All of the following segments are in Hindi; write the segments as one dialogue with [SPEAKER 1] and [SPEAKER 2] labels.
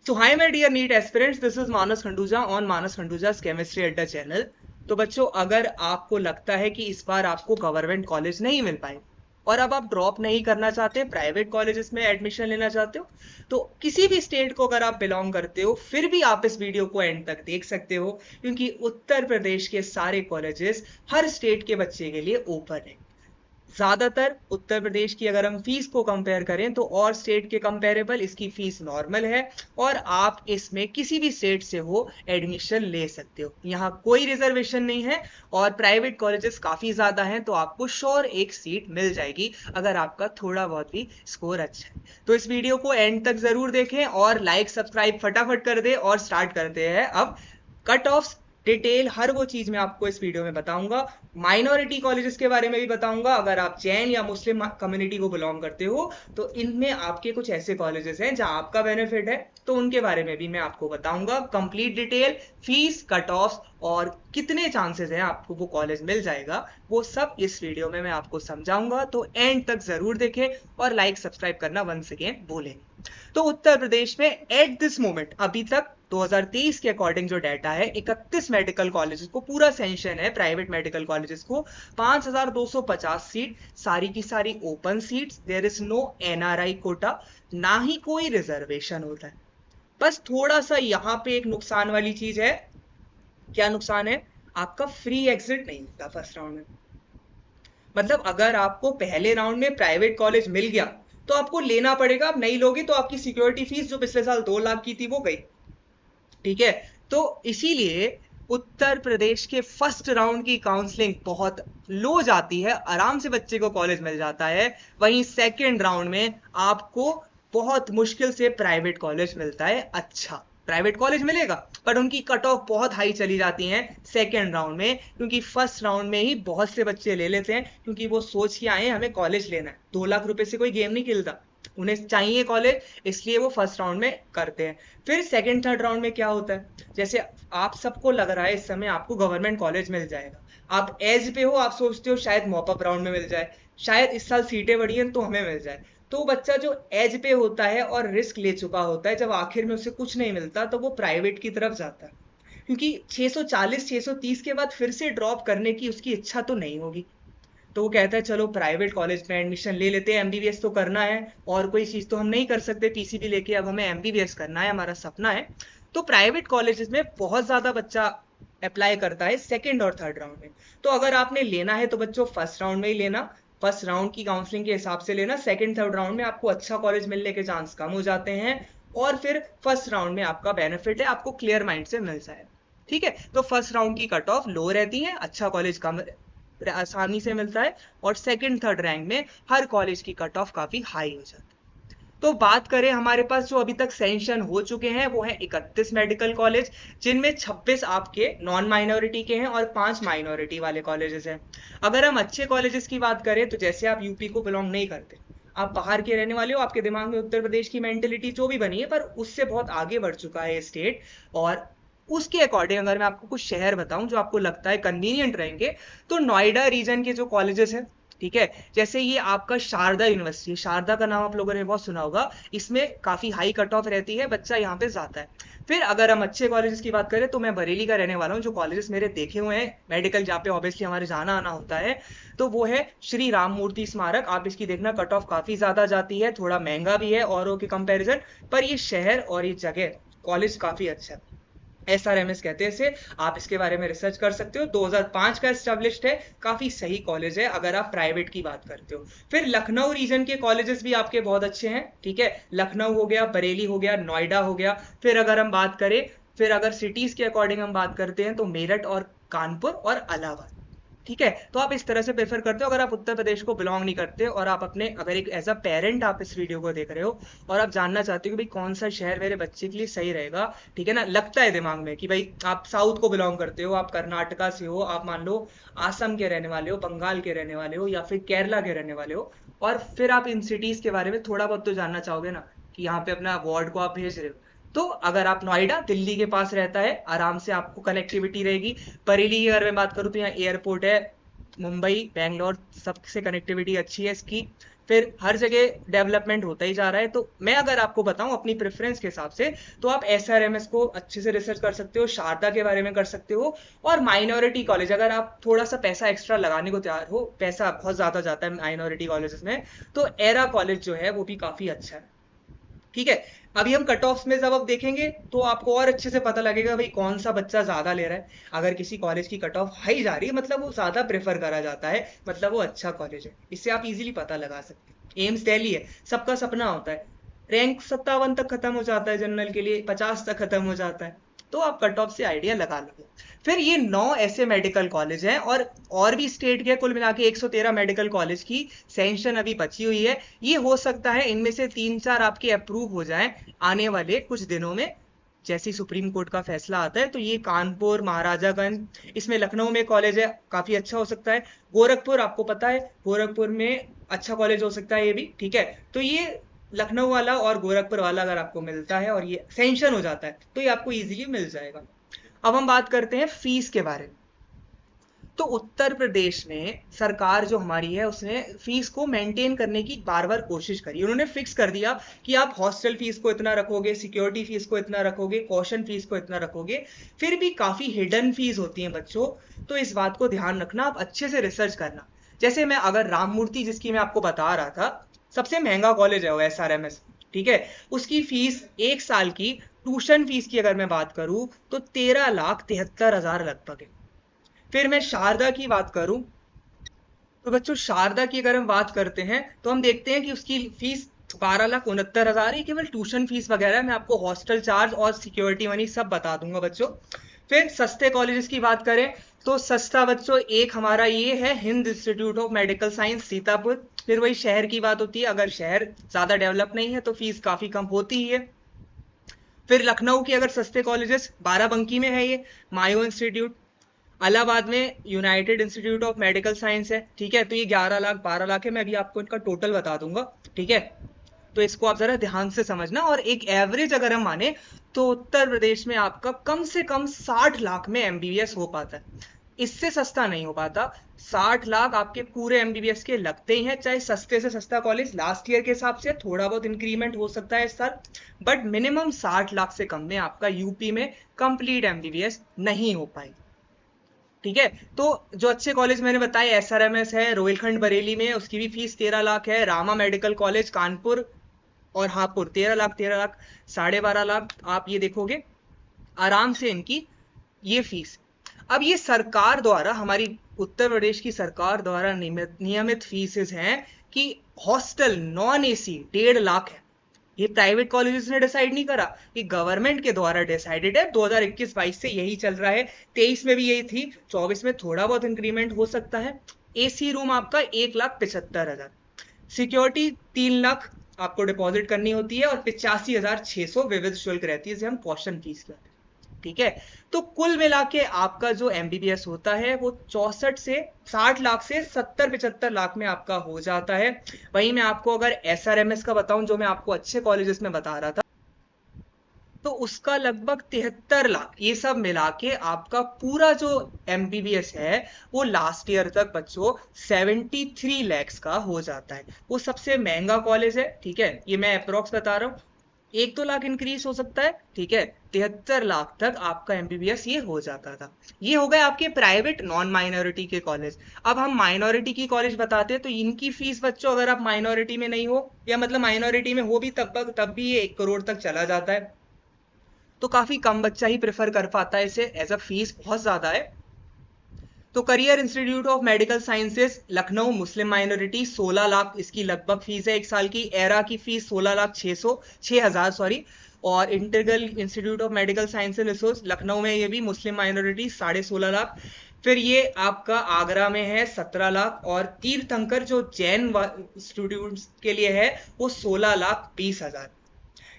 [SPEAKER 1] So hi my dear NEET aspirants, this is Manas Khanduja on Manas Khanduja's Chemistry Adda channel। तो बच्चों, अगर आपको लगता है कि इस बार आपको गवर्नमेंट कॉलेज नहीं मिल पाए और अब आप ड्रॉप नहीं करना चाहते, प्राइवेट कॉलेजेस में एडमिशन लेना चाहते हो, तो किसी भी स्टेट को अगर आप बिलोंग करते हो फिर भी आप इस वीडियो को एंड तक देख सकते हो, क्योंकि उत्तर प्रदेश के सारे कॉलेजेस हर स्टेट के बच्चे के लिए ओपन है। ज्यादातर उत्तर प्रदेश की अगर हम फीस को कंपेयर करें तो और स्टेट के कंपेरेबल इसकी फीस नॉर्मल है, और आप इसमें किसी भी स्टेट से हो एडमिशन ले सकते हो। यहाँ कोई रिजर्वेशन नहीं है और प्राइवेट कॉलेजेस काफी ज्यादा हैं, तो आपको श्योर एक सीट मिल जाएगी अगर आपका थोड़ा बहुत भी स्कोर अच्छा है। तो इस वीडियो को एंड तक जरूर देखें और लाइक सब्सक्राइब फटाफट कर दे, और स्टार्ट करते हैं अब। कट ऑफ डिटेल हर वो चीज मैं आपको इस वीडियो में बताऊंगा। माइनॉरिटी कॉलेजेस के बारे में भी बताऊंगा। अगर आप जैन या मुस्लिम कम्युनिटी को बिलोंग करते हो तो इनमें आपके कुछ ऐसे कॉलेजेस हैं जहां आपका बेनिफिट है, तो उनके बारे में भी मैं आपको बताऊंगा। Complete detail, fees, cut off और कितने चांसेस हैं आपको वो कॉलेज मिल जाएगा, वो सब इस वीडियो में मैं आपको समझाऊंगा। तो एंड तक जरूर देखें और लाइक सब्सक्राइब करना वंस अगेन भूलें। तो उत्तर प्रदेश में एट दिस मोमेंट अभी तक 2023 के अकॉर्डिंग जो डाटा है, 31 मेडिकल कॉलेजेस को पूरा सेंशन है, प्राइवेट मेडिकल कॉलेजेस को 5250 सीट, सारी की सारी open seats. There is no NRI quota, ना ही कोई रिजर्वेशन होता है। बस थोड़ा सा यहाँ पे एक नुकसान वाली चीज है। क्या नुकसान है? आपका फ्री एग्जिट नहीं मिलता फर्स्ट राउंड में। मतलब अगर आपको पहले राउंड में प्राइवेट कॉलेज मिल गया तो आपको लेना पड़ेगा, आप नहीं लोगे तो आपकी सिक्योरिटी फीस जो पिछले साल 2 लाख की थी वो गई। ठीक है, तो इसीलिए उत्तर प्रदेश के फर्स्ट राउंड की काउंसलिंग बहुत लो जाती है, आराम से बच्चे को कॉलेज मिल जाता है। वहीं सेकेंड राउंड में आपको बहुत मुश्किल से प्राइवेट कॉलेज मिलता है। अच्छा प्राइवेट कॉलेज मिलेगा, पर उनकी कट ऑफ बहुत हाई चली जाती है सेकेंड राउंड में, क्योंकि फर्स्ट राउंड में ही बहुत से बच्चे ले लेते हैं, क्योंकि वो सोच के आए हमें कॉलेज लेना है। 2 लाख रुपए से कोई गेम नहीं खेलता, उन्हें चाहिए कॉलेज, इसलिए वो फर्स्ट राउंड में करते हैं। फिर सेकंड थर्ड राउंड में क्या होता है, जैसे आप सबको लग रहा है इस समय आपको गवर्नमेंट कॉलेज मिल जाएगा, आप एज पे हो, आप सोचते हो शायद मॉपअप राउंड में मिल जाए, शायद इस साल सीटें बढ़ी हैं तो हमें मिल जाए। तो बच्चा जो एज पे होता है और रिस्क ले चुका होता है, जब आखिर में उसे कुछ नहीं मिलता तो वो प्राइवेट की तरफ जाता है, क्योंकि 640 630 के बाद फिर से ड्रॉप करने की उसकी इच्छा तो नहीं होगी। तो वो कहता है चलो प्राइवेट कॉलेज में एडमिशन ले लेते हैं, एमबीबीएस तो करना है और कोई चीज तो हम नहीं कर सकते पीसीबी लेके, अब हमें एमबीबीएस करना है, हमारा सपना है। तो प्राइवेट कॉलेजेस में बहुत ज्यादा बच्चा अप्लाई करता है सेकंड और थर्ड राउंड में। तो अगर आपने लेना है तो बच्चों फर्स्ट राउंड में ही लेना, फर्स्ट राउंड की काउंसलिंग के हिसाब से लेना। सेकंड थर्ड राउंड में आपको अच्छा कॉलेज मिलने के चांस कम हो जाते हैं, और फिर फर्स्ट राउंड में आपका बेनिफिट है, आपको क्लियर माइंड से मिल जाए। ठीक है, तो फर्स्ट राउंड की कट ऑफ लो रहती है, अच्छा कॉलेज कम आसानी से मिलता है, और सेकंड थर्ड रैंक में हर कॉलेज की कट ऑफ काफी हाई हो जाती है। तो बात करें हमारे पास जो अभी तक सेंशन हो चुके हैं, वो है 31 मेडिकल कॉलेज, जिनमें 26 आपके नॉन माइनॉरिटी के हैं और 5 माइनॉरिटी वाले कॉलेजेस हैं। अगर हम अच्छे कॉलेजेस की बात करें तो जैसे आप यूपी को बिलोंग नहीं करते, आप बाहर के रहने वाले हो, आपके दिमाग में उत्तर प्रदेश की मेंटेलिटी जो भी बनी है, पर उससे बहुत आगे बढ़ चुका है स्टेट। और उसके अकॉर्डिंग अगर मैं आपको कुछ शहर बताऊं जो आपको लगता है कन्वीनियंट रहेंगे, तो नोएडा रीजन के जो कॉलेजेस हैं, ठीक है, जैसे ये आपका शारदा यूनिवर्सिटी, शारदा का नाम आप लोगों ने बहुत सुना होगा, इसमें काफी हाई कट ऑफ रहती है, बच्चा यहाँ पे जाता है। फिर अगर हम अच्छे कॉलेजेस की बात करें तो मैं बरेली का रहने वाला हूँ, जो कॉलेजेस मेरे देखे हुए हैं मेडिकल, जहाँ पे ऑब्वियसली हमारे जाना आना होता है, तो वो है श्री राम मूर्ति स्मारक। आप इसकी देखना कट ऑफ काफी ज्यादा जाती है, थोड़ा महंगा भी है औरों के कंपेरिजन, पर ये शहर और ये जगह कॉलेज काफी अच्छा है, SRMS कहते हैं इसे। आप इसके बारे में रिसर्च कर सकते हो, 2005 का एस्टेब्लिश्ड है, काफी सही कॉलेज है अगर आप प्राइवेट की बात करते हो। फिर लखनऊ रीजन के कॉलेजेस भी आपके बहुत अच्छे हैं, ठीक है, लखनऊ हो गया, बरेली हो गया, नोएडा हो गया। फिर अगर हम बात करें, फिर अगर सिटीज के अकॉर्डिंग हम बात करते हैं तो मेरठ और कानपुर और इलाहाबाद। ठीक है, तो आप इस तरह से प्रेफर करते हो अगर आप उत्तर प्रदेश को बिलोंग नहीं करते, और आप अपने अगर एक एज अ पेरेंट आप इस वीडियो को देख रहे हो और आप जानना चाहते हो कि भाई कौन सा शहर मेरे बच्चे के लिए सही रहेगा, ठीक है ना, लगता है दिमाग में कि भाई आप साउथ को बिलोंग करते हो, आप कर्नाटका से हो, आप मान लो आसम के रहने वाले हो, बंगाल के रहने वाले हो, या फिर केरला के रहने वाले हो, और फिर आप इन सिटीज के बारे में थोड़ा बहुत तो जानना चाहोगे ना, कि यहाँ पे अपना वार्ड को आप भेज रहे हो। तो अगर आप नोएडा दिल्ली के पास रहता है, आराम से आपको कनेक्टिविटी रहेगी। बरेली की अगर मैं बात करूँ तो यहाँ एयरपोर्ट है, मुंबई बैंगलोर सबसे कनेक्टिविटी अच्छी है इसकी। फिर हर जगह डेवलपमेंट होता ही जा रहा है। तो मैं अगर आपको बताऊं अपनी प्रेफरेंस के हिसाब से, तो आप SRMS को अच्छे से रिसर्च कर सकते हो, शारदा के बारे में कर सकते हो, और माइनॉरिटी कॉलेज अगर आप थोड़ा सा पैसा एक्स्ट्रा लगाने को तैयार हो, पैसा बहुत ज्यादा जाता है माइनॉरिटी कॉलेजेस में, तो एरा कॉलेज जो है वो भी काफी अच्छा है। ठीक है, अभी हम कट ऑफ्स में जब आप देखेंगे तो आपको और अच्छे से पता लगेगा भाई कौन सा बच्चा ज्यादा ले रहा है। अगर किसी कॉलेज की कट ऑफ हाई जा रही है मतलब वो ज्यादा प्रेफर करा जाता है, मतलब वो अच्छा कॉलेज है। इससे आप इजीली पता लगा सकते हैं। एम्स दिल्ली है, सबका सपना होता है, रैंक 57 तक खत्म हो जाता है, जनरल के लिए 50 तक खत्म हो जाता है, तो आप कट ऑफ से आइडिया लगा लोगे। फिर ये 9 ऐसे मेडिकल कॉलेज हैं, और भी स्टेट के कुल मिला के 113 मेडिकल कॉलेज की सैंक्शन अभी बची हुई है। ये हो सकता है इनमें से 3-4 आपके अप्रूव हो जाएं आने वाले कुछ दिनों में, जैसे ही सुप्रीम कोर्ट का फैसला आता है। तो ये कानपुर, महाराजागंज, इसमें लखनऊ में कॉलेज है, काफी अच्छा हो सकता है। गोरखपुर, आपको पता है गोरखपुर में अच्छा कॉलेज हो सकता है ये भी। ठीक है, तो ये लखनऊ वाला और गोरखपुर वाला अगर आपको मिलता है और ये सैंक्शन हो जाता है तो ये आपको इजीली मिल जाएगा। अब हम बात करते हैं फीस के बारे में। तो उत्तर प्रदेश में सरकार जो हमारी है उसने फीस को मेंटेन करने की बार बार कोशिश करी। उन्होंने फिक्स कर दिया कि आप हॉस्टल फीस को इतना रखोगे, सिक्योरिटी फीस को इतना रखोगे, कॉशन फीस को इतना रखोगे। फिर भी काफी हिडन फीस होती हैं बच्चों, तो इस बात को ध्यान रखना, आप अच्छे से रिसर्च करना। जैसे मैं अगर राममूर्ति, जिसकी मैं आपको बता रहा था, सबसे महंगा कॉलेज है वो SRMS, ठीक है, उसकी फीस एक साल की ट्यूशन फीस की अगर मैं बात करूं तो 13,73,000 लगभग है। फिर मैं शारदा की बात करूं तो बच्चों शारदा की अगर हम बात करते हैं तो हम देखते हैं कि उसकी फीस 12,69,000 है। केवल ट्यूशन फीस वगैरह, मैं आपको हॉस्टल चार्ज और सिक्योरिटी मनी सब बता दूंगा बच्चों। फिर सस्ते कॉलेजेस की बात करें तो सस्ता बच्चों एक हमारा ये है Hind institute of medical science Sitapur. फिर वही शहर की बात होती है, अगर शहर ज्यादा डेवलप नहीं है तो फीस काफी कम होती ही है। फिर लखनऊ के अगर सस्ते कॉलेजेस, बाराबंकी में है ये मायो इंस्टीट्यूट, इलाहाबाद में United institute of medical science है। ठीक है, तो ये 11 लाख 12 लाख है, मैं अभी आपको इनका टोटल बता दूंगा। ठीक है, तो इसको आप जरा ध्यान से समझना। और एक एवरेज अगर हम माने तो उत्तर प्रदेश में आपका कम से कम 60 लाख में MBBS हो पाता है, इससे सस्ता नहीं हो पाता। 60 लाख आपके पूरे MBBS के लगते ही हैं, चाहे सस्ते से सस्ता कॉलेज लास्ट ईयर के हिसाब से थोड़ा बहुत इंक्रीमेंट हो सकता है इस साल, बट मिनिमम 60 लाख से कम में आपका यूपी में कंप्लीट MBBS नहीं हो पाएगी। ठीक है, तो जो अच्छे कॉलेज मैंने बताए, SRMS है रोहिलखंड बरेली में, उसकी भी फीस 13 लाख है। रामा मेडिकल कॉलेज कानपुर और हापुड़ 13 लाख 13 लाख 12.5 लाख, आप ये देखोगे आराम से इनकी ये फीस। अब ये सरकार द्वारा, हमारी उत्तर प्रदेश की सरकार द्वारा नियमित फीसेस हैं कि हॉस्टल नॉन AC 1.5 लाख है। ये प्राइवेट कॉलेजेस ने डिसाइड नहीं करा, ये गवर्नमेंट के द्वारा डिसाइडेड है। 2021-22 से यही चल रहा है, 23 में भी यही थी, 24 में थोड़ा बहुत इंक्रीमेंट हो सकता है। AC रूम आपका 1,75,000, सिक्योरिटी 3 लाख आपको डिपॉजिट करनी होती है, और 85,600 विविध शुल्क रहती है, जिसे हम कॉशन फीस कहते हैं। ठीक है, तो कुल मिला के आपका जो MBBS होता है वो 64 से 60 लाख से 70-75 लाख में आपका हो जाता है। वहीं मैं आपको अगर SRMS का बताऊं, जो मैं आपको अच्छे कॉलेजेस में बता रहा था, तो उसका लगभग 73 लाख, ये सब मिला के आपका पूरा जो MBBS है वो लास्ट ईयर तक बच्चों 73 लैक्स का हो जाता है। वो सबसे महंगा कॉलेज है। ठीक है, ये मैं अप्रोक्स बता रहा हूँ, 1-2 लाख इंक्रीज हो सकता है। ठीक है, 73 लाख तक आपका MBBS ये हो जाता था। ये हो गए आपके प्राइवेट नॉन माइनॉरिटी के कॉलेज। अब हम माइनॉरिटी की कॉलेज बताते हैं, तो इनकी फीस बच्चों, अगर आप माइनॉरिटी में नहीं हो, या मतलब माइनॉरिटी में हो भी तब भी ये 1 करोड़ तक चला जाता है, तो काफी कम बच्चा ही प्रेफर कर पाता है इसे, एज अ फीस बहुत ज्यादा है। तो career institute of medical sciences Lucknow, Muslim minority, 16 lakh इसकी लगभग फीस है एक साल की। एरा की फीस 16,06,000 सॉरी। और integral institute of medical science and resource Lucknow में, ये भी मुस्लिम माइनॉरिटी, 16.5 लाख। फिर ये आपका आगरा में है 17 लाख, और तीर्थंकर जो जैन स्टूडेंट्स के लिए है वो 16,20,000।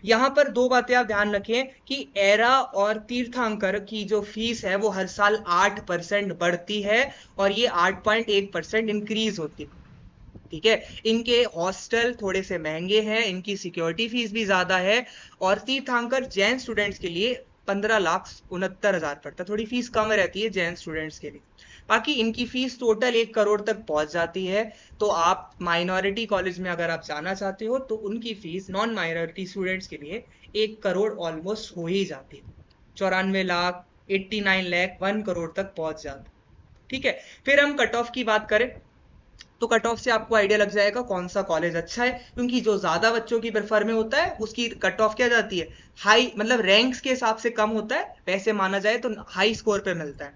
[SPEAKER 1] यहाँ पर 2 बातें आप ध्यान रखें कि एरा और तीर्थंकर की जो फीस है वो हर साल 8% बढ़ती है, और ये 8.1% इंक्रीज होती है। ठीक है, इनके हॉस्टल थोड़े से महंगे हैं, इनकी सिक्योरिटी फीस भी ज्यादा है, और तीर्थंकर जैन स्टूडेंट्स के लिए 15,69,000 पड़ता है। थोड़ी फीस कम रहती है जैन स्टूडेंट्स के लिए। बाकी इनकी फीस टोटल 1 करोड़ तक पहुंच जाती है। तो आप माइनॉरिटी कॉलेज में अगर आप जाना चाहते हो तो उनकी फीस नॉन माइनॉरिटी स्टूडेंट्स के लिए 1 करोड़ ऑलमोस्ट हो ही जाती है। 94 लाख, 89 लाख, 1 करोड़ तक पहुंच जाता है। ठीक है, फिर हम कट ऑफ की बात करें तो कट ऑफ से आपको आइडिया लग जाएगा कौन सा कॉलेज अच्छा है, क्योंकि जो ज्यादा बच्चों की प्रेफर में होता है उसकी कट ऑफ क्या जाती है, हाई, मतलब रैंक्स के हिसाब से कम होता है, वैसे माना जाए तो हाई स्कोर पे मिलता है।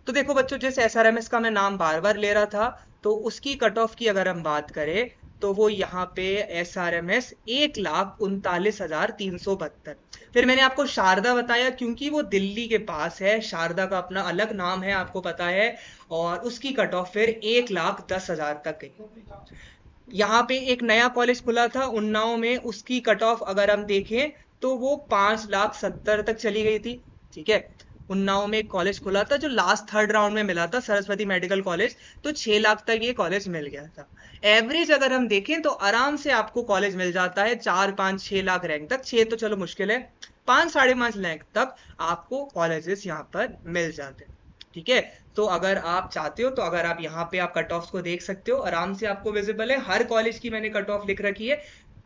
[SPEAKER 1] तो देखो बच्चों, जैसे एसआरएमएस का मैं नाम बार बार ले रहा था, तो उसकी कट ऑफ की अगर हम बात करें तो वो यहाँ पे एसआरएमएस 1,39,372। फिर मैंने आपको शारदा बताया क्योंकि वो दिल्ली के पास है, शारदा का अपना अलग नाम है, आपको पता है, और उसकी कट ऑफ फिर 1,10,000 तक गई। यहाँ पे एक नया कॉलेज खुला था उन्नाव में, उसकी कट ऑफ अगर हम देखें तो वो 5,70,000 तक चली गई थी। ठीक है, उन्नाव में एक कॉलेज खुला था जो लास्ट थर्ड राउंड में मिला था, सरस्वती मेडिकल कॉलेज, तो 6 लाख तक ये कॉलेज मिल गया था। एवरेज अगर हम देखें तो आराम से आपको कॉलेज मिल जाता है 4-5-6 लाख रैंक तक, 6 तो चलो मुश्किल है, 5-5.5 लाख तक आपको कॉलेजेस यहाँ पर मिल जाते हैं। ठीक है, तो अगर आप चाहते हो तो अगर आप यहाँ पे आप कट ऑफ को देख सकते हो, आराम से आपको विजिबल है, हर कॉलेज की मैंने कट ऑफ लिख रखी है,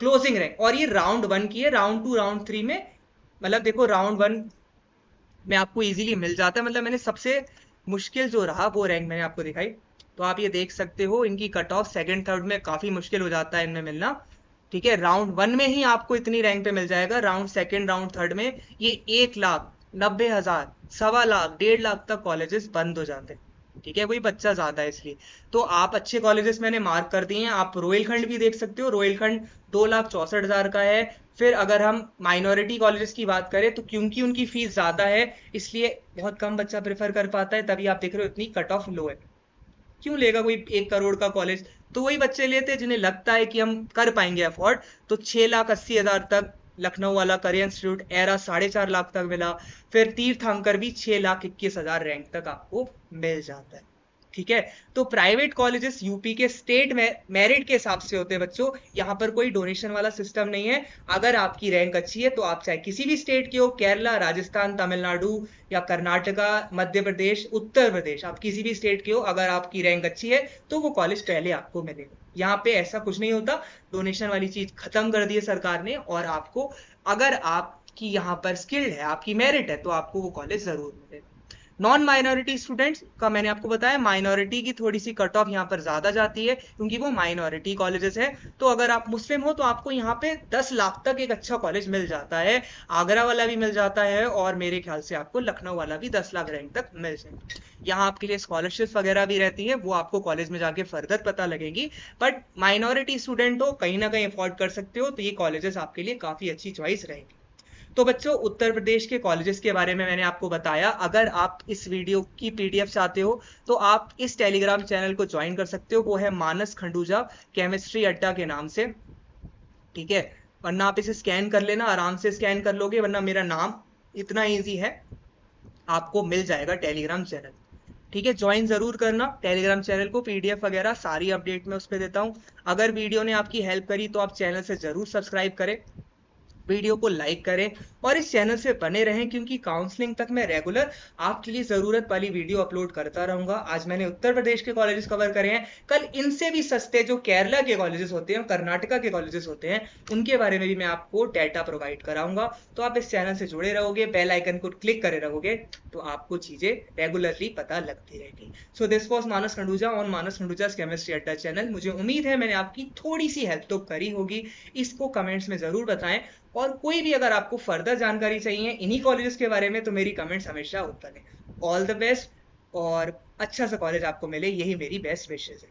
[SPEAKER 1] क्लोजिंग रैंक, और ये राउंड 1 की है, राउंड 2 राउंड 3 में, मतलब देखो राउंड 1 में आपको इजीली मिल जाता है, मतलब मैंने सबसे मुश्किल जो रहा वो रैंक मैंने आपको दिखाई। तो आप ये देख सकते हो इनकी कट ऑफ सेकंड थर्ड में काफी मुश्किल हो जाता है इनमें मिलना। ठीक है, राउंड 1 में ही आपको इतनी रैंक पे मिल जाएगा, राउंड सेकंड राउंड थर्ड में ये 1,90,000, 1,50,000, 1.5 लाख तक कॉलेजेस बंद हो जाते हैं। ठीक है, कोई बच्चा ज्यादा है इसलिए। तो आप अच्छे कॉलेजेस मैंने मार्क कर दिए हैं, आप रोहिलखंड भी देख सकते हो, रोहिलखंड 2,64,000 का है। फिर अगर हम माइनॉरिटी कॉलेजेस की बात करें तो क्योंकि उनकी फीस ज्यादा है इसलिए बहुत कम बच्चा प्रेफर कर पाता है, तभी आप देख रहे हो इतनी कट ऑफ लो है। क्यों लेगा कोई 1 करोड़ का कॉलेज, तो वही बच्चे लेते हैं जिन्हें लगता है कि हम कर पाएंगे अफोर्ड। तो 6,80,000 तक लखनऊ वाला करियर इंस्टीट्यूट एरा 4.5 लाख तक मिला। फिर तीर्थंकर भी 6,21,000 रैंक तक आपको मिल जाता है। ठीक है, तो प्राइवेट कॉलेजेस यूपी के स्टेट में मेरिट के हिसाब से होते हैं बच्चों, यहाँ पर कोई डोनेशन वाला सिस्टम नहीं है। अगर आपकी रैंक अच्छी है तो आप चाहे किसी भी स्टेट के हो, केरला, राजस्थान, तमिलनाडु या कर्नाटका, मध्य प्रदेश, उत्तर प्रदेश, आप किसी भी स्टेट के हो, अगर आपकी रैंक अच्छी है तो वो कॉलेज पहले आपको मिलेगा। यहाँ पे ऐसा कुछ नहीं होता, डोनेशन वाली चीज खत्म कर दी है सरकार ने, और आपको अगर आपकी यहाँ पर स्किल्ड है, आपकी मेरिट है, तो आपको वो कॉलेज जरूर मिलेगा। नॉन माइनॉरिटी स्टूडेंट्स का मैंने आपको बताया, माइनॉरिटी की थोड़ी सी कट ऑफ यहाँ पर ज्यादा जाती है क्योंकि वो माइनॉरिटी कॉलेजेस है। तो अगर आप मुस्लिम हो तो आपको यहाँ पे 10 लाख तक एक अच्छा कॉलेज मिल जाता है, आगरा वाला भी मिल जाता है, और मेरे ख्याल से आपको लखनऊ वाला भी 10 लाख रैंक तक मिल जाएगा। यहाँ आपके लिए स्कॉलरशिप वगैरह भी रहती है, वो आपको कॉलेज में जाके फर्दर पता लगेगी। बट माइनॉरिटी स्टूडेंट हो, कहीं ना कहीं अफोर्ड कर सकते हो, तो ये कॉलेजेस आपके लिए काफी अच्छी चॉइस रहेगी। तो बच्चों, उत्तर प्रदेश के कॉलेजेस के बारे में मैंने आपको बताया। अगर आप इस वीडियो की पीडीएफ चाहते हो तो आप इस टेलीग्राम चैनल को ज्वाइन कर सकते हो, वो है मानस खंडूजा केमिस्ट्री अड्डा के नाम से। ठीक है, वरना आप इसे स्कैन कर लेना, आराम से स्कैन कर लोगे, वरना मेरा नाम इतना ईजी है, आपको मिल जाएगा टेलीग्राम चैनल। ठीक है, ज्वाइन जरूर करना टेलीग्राम चैनल को, पीडीएफ वगैरह सारी अपडेट मैं उस पर देता हूँ। अगर वीडियो ने आपकी हेल्प करी तो आप चैनल से जरूर सब्सक्राइब करें, वीडियो को लाइक करें और इस चैनल से बने रहें, क्योंकि काउंसलिंग तक मैं रेगुलर आपके लिए जरूरत वाली वीडियो अपलोड करता रहूंगा। आज मैंने उत्तर प्रदेश के कॉलेजेस कवर करे हैं, कल इनसे भी सस्ते जो केरला के कॉलेजेस होते हैं, कर्नाटका के कॉलेजेस होते हैं, उनके बारे में भी मैं आपको डाटा प्रोवाइड कराऊंगा। तो आप इस चैनल से जुड़े रहोगे, बेल आइकन को क्लिक करे रहोगे, तो आपको चीजें रेगुलरली पता लगती रहेगी। So this was Manas Khanduja on Manas Khanduja chemistry अड्डा चैनल। मुझे उम्मीद है मैंने आपकी थोड़ी सी हेल्प तो करी होगी, इसको कमेंट्स में जरूर बताएं। और कोई भी अगर आपको फर्दर जानकारी चाहिए इन्हीं कॉलेजेस के बारे में तो मेरी कमेंट्स हमेशा ओपन है। ऑल द बेस्ट, और अच्छा सा कॉलेज आपको मिले, यही मेरी बेस्ट विशेस है।